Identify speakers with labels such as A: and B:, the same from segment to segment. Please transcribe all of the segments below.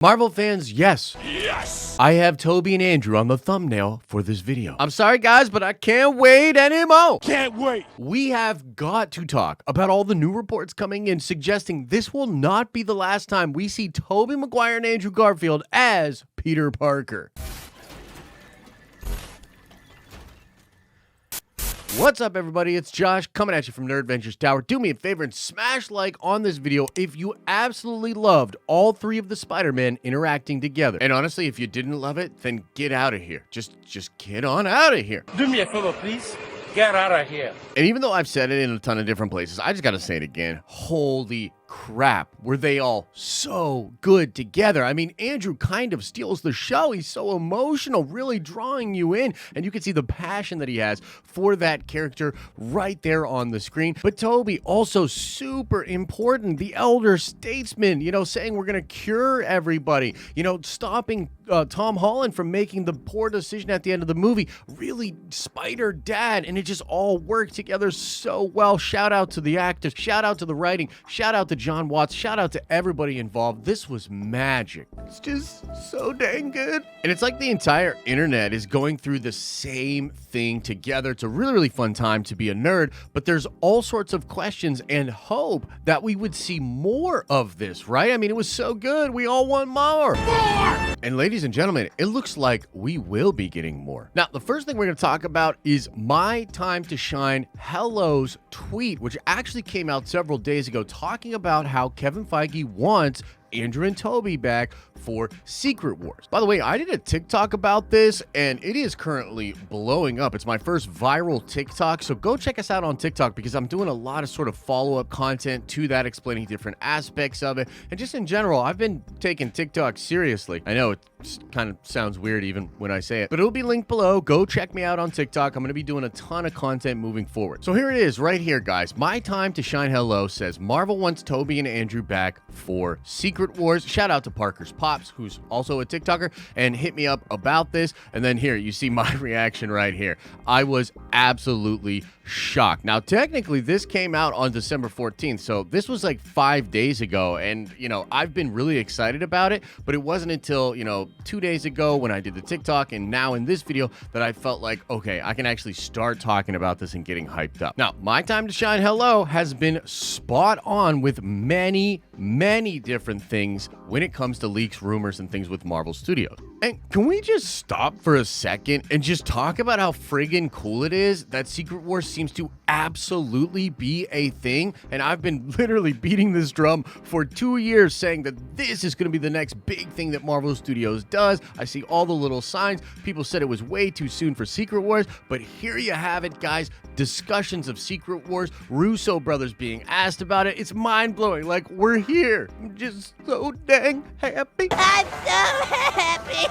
A: Marvel fans, yes, I have Tobey and Andrew on the thumbnail for this video. I'm sorry guys, but I can't wait anymore.
B: Can't wait.
A: We have got to talk about all the new reports coming in suggesting this will not be the last time we see Tobey Maguire and Andrew Garfield as Peter Parker. What's up, everybody? It's Josh coming at you from Nerd Ventures Tower. Do me a favor and smash like on this video if you absolutely loved all three of the Spider-Men interacting together. And honestly, if you didn't love it, then get out of here. Just get on out of here.
B: Do me a favor, please. Get out of here.
A: And even though I've said it in a ton of different places, I just gotta say it again. Holy crap, were they all so good together. I mean, Andrew kind of steals the show. He's so emotional, really drawing you in, and you can see the passion that he has for that character right there on the screen. But Tobey, also super important, the elder statesman, you know, saying we're gonna cure everybody, you know, stopping Tom Holland from making the poor decision at the end of the movie, really Spider Dad, and it just all worked together so well. Shout out to the actors, shout out to the writing, shout out to John Watts, shout out to everybody involved. This was magic. It's just so dang good. And it's like the entire internet is going through the same thing together. It's a really, really fun time to be a nerd, but there's all sorts of questions and hope that we would see more of this, right? I mean, it was so good. We all want more. And ladies and gentlemen, it looks like we will be getting more. Now, the first thing we're going to talk about is My Time to Shine Hello's tweet, which actually came out several days ago, talking about how Kevin Feige wants Andrew and Tobey back for Secret Wars. By the way, I did a TikTok about this and it is currently blowing up. It's my first viral TikTok, so go check us out on TikTok because I'm doing a lot of sort of follow-up content to that, explaining different aspects of it. And just in general, I've been taking TikTok seriously. I know it kind of sounds weird even when I say it, but it'll be linked below. Go check me out on TikTok. I'm going to be doing a ton of content moving forward. So here it is right here, guys. My Time to Shine Hello says Marvel wants Tobey and Andrew back for Secret Wars. Shout out to Parker's Pops, who's also a TikToker, and hit me up about this. And then here, you see my reaction right here. I was absolutely shocked. Now, technically, this came out on December 14th, so this was like 5 days ago, and, you know, I've been really excited about it, but it wasn't until, you know, 2 days ago when I did the TikTok and now in this video that I felt like, okay, I can actually start talking about this and getting hyped up. Now, My Time to Shine Hello has been spot on with many different things when it comes to leaks, rumors, and things with Marvel Studios. And can we just stop for a second and just talk about how friggin' cool it is that Secret Wars seems to absolutely be a thing? And I've been literally beating this drum for 2 years saying that this is going to be the next big thing that Marvel Studios does. I see all the little signs. People said it was way too soon for Secret Wars, but here you have it, guys. Discussions of Secret Wars, Russo brothers being asked about it. It's mind-blowing. Like, we're here. I'm just so dang happy.
C: I'm so happy.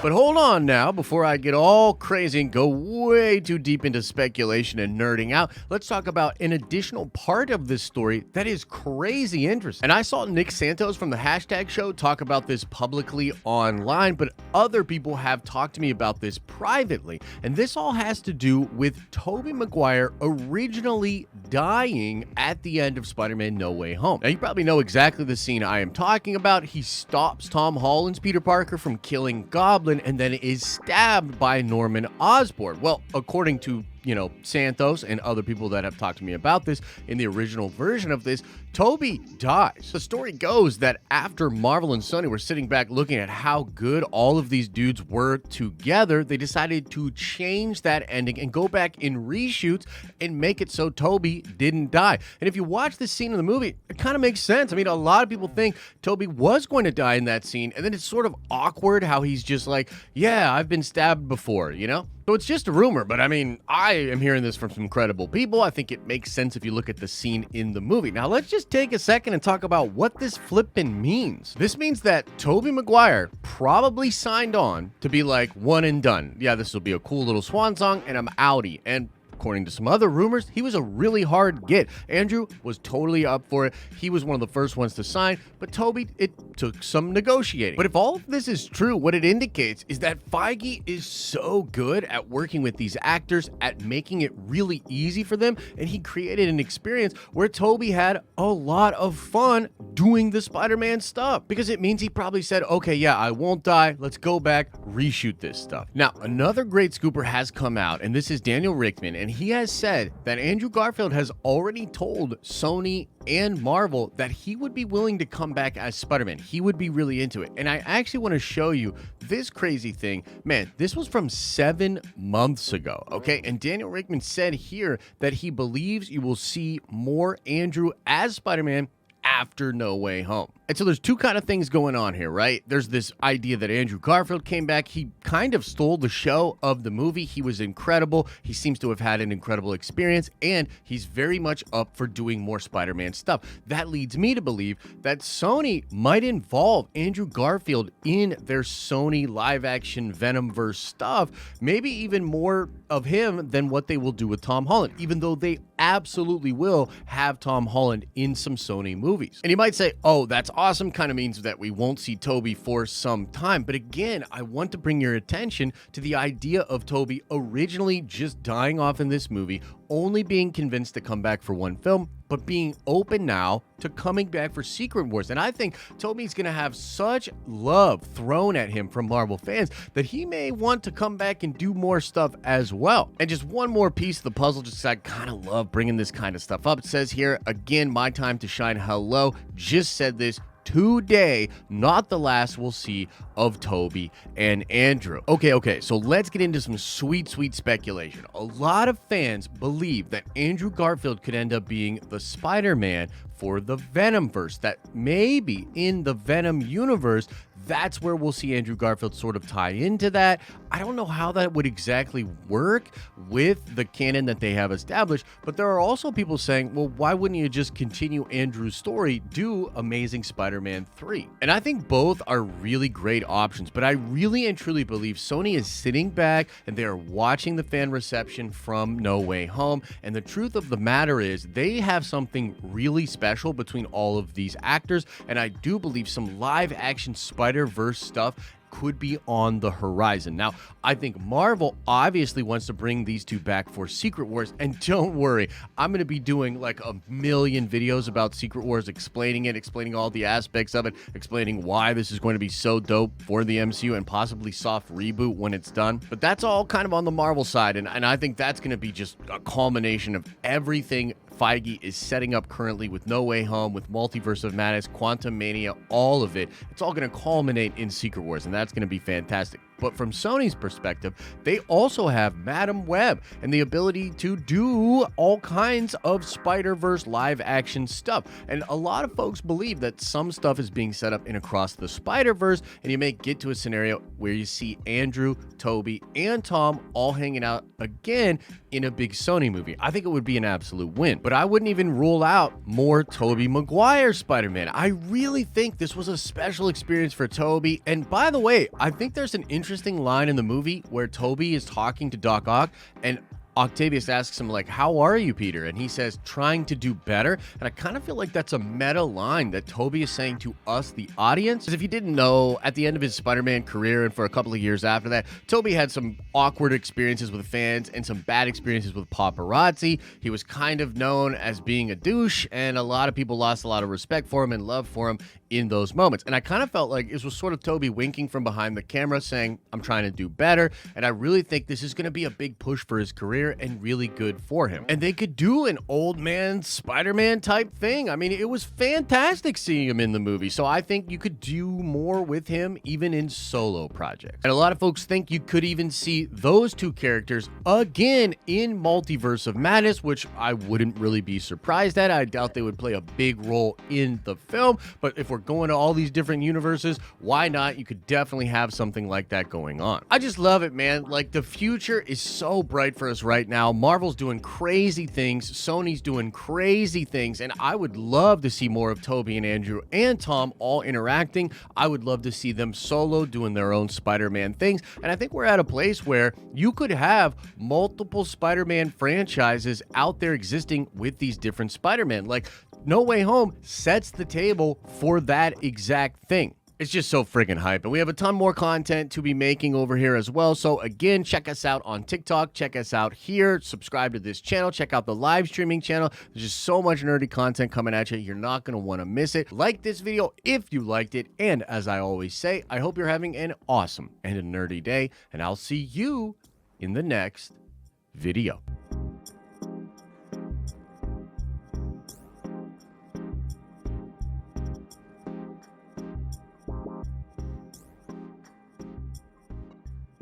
A: But hold on now, before I get all crazy and go way too deep into speculation and nerding out, let's talk about an additional part of this story that is crazy interesting. And I saw Nick Santos from the Hashtag Show talk about this publicly online, but other people have talked to me about this privately. And this all has to do with Tobey Maguire originally dying at the end of Spider-Man No Way Home. Now, you probably know exactly the scene I am talking about. He stops Tom Holland's Peter Parker from killing Goblin and then is stabbed by Norman Osborn. Well, according to, you know, Santos and other people that have talked to me about this, in the original version of this, Tobey dies. The story goes that after Marvel and Sony were sitting back looking at how good all of these dudes were together, they decided to change that ending and go back in reshoots and make it so Tobey didn't die. And if you watch this scene in the movie, it kind of makes sense. I mean, a lot of people think Tobey was going to die in that scene, and then it's sort of awkward how he's just like, yeah, I've been stabbed before, you know? So it's just a rumor, but I mean, I am hearing this from some credible people. I think it makes sense if you look at the scene in the movie. Now, let's just take a second and talk about what this flippin' means. This means that Tobey Maguire probably signed on to be like one and done. Yeah, this will be a cool little swan song and I'm outie. And according to some other rumors, he was a really hard get. Andrew was totally up for it. He was one of the first ones to sign, but Tobey, it took some negotiating. But if all of this is true, what it indicates is that Feige is so good at working with these actors, at making it really easy for them, and he created an experience where Tobey had a lot of fun doing the Spider-Man stuff, because it means he probably said, okay, yeah, I won't die. Let's go back, reshoot this stuff. Now, another great scooper has come out, and this is Daniel Rickman, and he has said that Andrew Garfield has already told Sony and Marvel that he would be willing to come back as Spider-Man. He would be really into it. And I actually want to show you this crazy thing. Man, this was from 7 months ago, okay? And Daniel Rickman said here that he believes you will see more Andrew as Spider-Man after No Way Home. And so there's two kind of things going on here, right? There's this idea that Andrew Garfield came back. He kind of stole the show of the movie. He was incredible. He seems to have had an incredible experience, and he's very much up for doing more Spider-Man stuff. That leads me to believe that Sony might involve Andrew Garfield in their Sony live-action Venomverse stuff, maybe even more of him than what they will do with Tom Holland, even though they absolutely will have Tom Holland in some Sony movies. And you might say, oh, that's awesome, kind of means that we won't see Tobey for some time. But again, I want to bring your attention to the idea of Tobey originally just dying off in this movie, only being convinced to come back for one film, but being open now to coming back for Secret Wars. And I think Tobey's going to have such love thrown at him from Marvel fans that he may want to come back and do more stuff as well. And just one more piece of the puzzle, just I kind of love bringing this kind of stuff up. It says here, again, my time to shine. Hello. Just said this today, not the last we'll see of Tobey and Andrew. Okay, so let's get into some sweet speculation. A lot of fans believe that Andrew Garfield could end up being the Spider-Man for the Venomverse, that maybe in the Venom universe, that's where we'll see Andrew Garfield sort of tie into that. I don't know how that would exactly work with the canon that they have established, but there are also people saying, well, why wouldn't you just continue Andrew's story, do Amazing Spider-Man 3? And I think both are really great options, but I really and truly believe Sony is sitting back and they are watching the fan reception from No Way Home. And the truth of the matter is they have something really special between all of these actors. And I do believe some live action Spider-Verse stuff could be on the horizon. Now, I think Marvel obviously wants to bring these two back for Secret Wars, and don't worry, I'm going to be doing like a million videos about Secret Wars, explaining it, explaining all the aspects of it, explaining why this is going to be so dope for the MCU and possibly soft reboot when it's done. But that's all kind of on the Marvel side, and I think that's going to be just a culmination of everything Feige is setting up currently with No Way Home, with Multiverse of Madness, Quantumania, all of it. It's all going to culminate in Secret Wars, and that's going to be fantastic. But from Sony's perspective, they also have Madam Web and the ability to do all kinds of Spider-Verse live action stuff. And a lot of folks believe that some stuff is being set up in Across the Spider-Verse, and you may get to a scenario where you see Andrew, Tobey, and Tom all hanging out again in a big Sony movie. I think it would be an absolute win. But I wouldn't even rule out more Tobey Maguire Spider-Man. I really think this was a special experience for Tobey. And by the way, I think there's an interesting line in the movie where Tobey is talking to Doc Ock, and Octavius asks him, like, how are you, Peter? And he says, trying to do better. And I kind of feel like that's a meta line that Tobey is saying to us, the audience. Because if you didn't know, at the end of his Spider-Man career and for a couple of years after that, Tobey had some awkward experiences with fans and some bad experiences with paparazzi. He was kind of known as being a douche, and a lot of people lost a lot of respect for him and love for him in those moments. And I kind of felt like it was sort of Tobey winking from behind the camera saying, I'm trying to do better. And I really think this is going to be a big push for his career and really good for him. And they could do an old man Spider-Man type thing. I mean, it was fantastic seeing him in the movie. So I think you could do more with him even in solo projects. And a lot of folks think you could even see those two characters again in Multiverse of Madness, which I wouldn't really be surprised at. I doubt they would play a big role in the film. But if we're we're going to all these different universes. Why not? You could definitely have something like that going on. I just love it, man. Like, the future is so bright for us right now. Marvel's doing crazy things. Sony's doing crazy things. And I would love to see more of Tobey and Andrew and Tom all interacting. I would love to see them solo doing their own Spider-Man things. And I think we're at a place where you could have multiple Spider-Man franchises out there existing with these different Spider-Man. Like, No Way Home sets the table for that exact thing. It's just so friggin' hype. And we have a ton more content to be making over here as well. So again, check us out on TikTok. Check us out here. Subscribe to this channel. Check out the live streaming channel. There's just so much nerdy content coming at you. You're not going to want to miss it. Like this video if you liked it. And as I always say, I hope you're having an awesome and a nerdy day. And I'll see you in the next video.